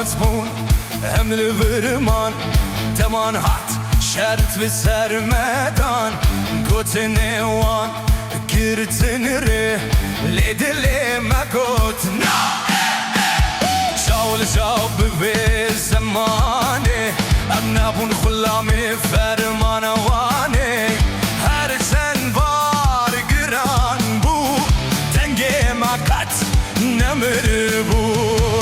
مضمون حمل برمان دمان هات شرط به سر مدان گوت نوان گرتن ره لیدل مگوت نا شاول جاب به زمانه اب نبون خلامی فرمانوانه هر چند بار گران بو دنگ مکت نمر بو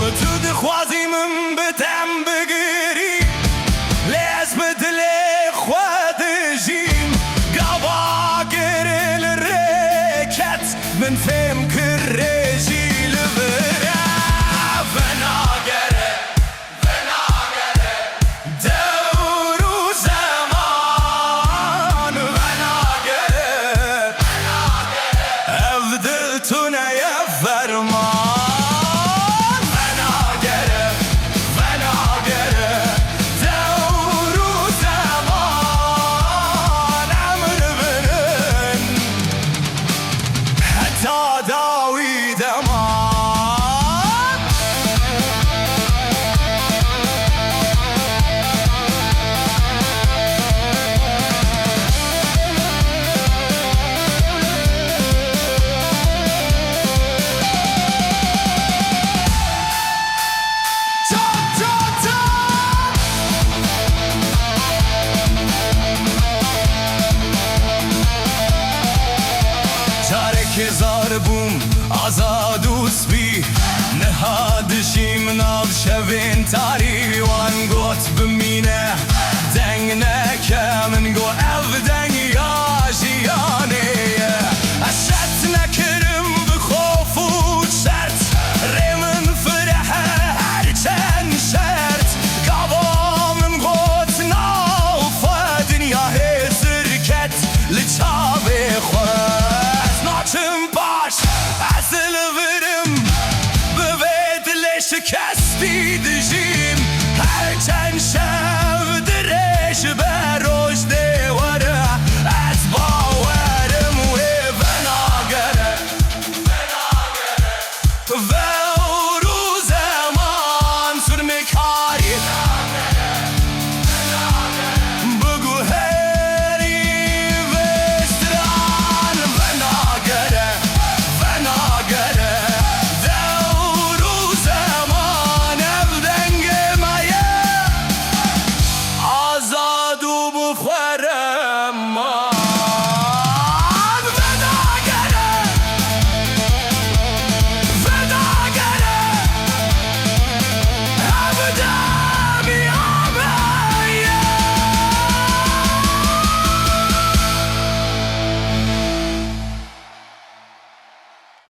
تو دخوازی من بدم بگیری لیز بدل خود جیم گوا گرل رکت من فهم کرجی لبره فناگره دور و زمان فناگره افدل تو نیا فرمان هزار بوم آزاد و سبی نهادشیم ناو شوین تاری وان گوت بمینه دنگ نکه من گو او دنگ یا جیانه اشت نکرم بخوف و شرط ریمن فرحه هر چند شرط گاوا من گوت ناو دنیا هزر کت لچاوه خود باش اصل ورم ببید لشکست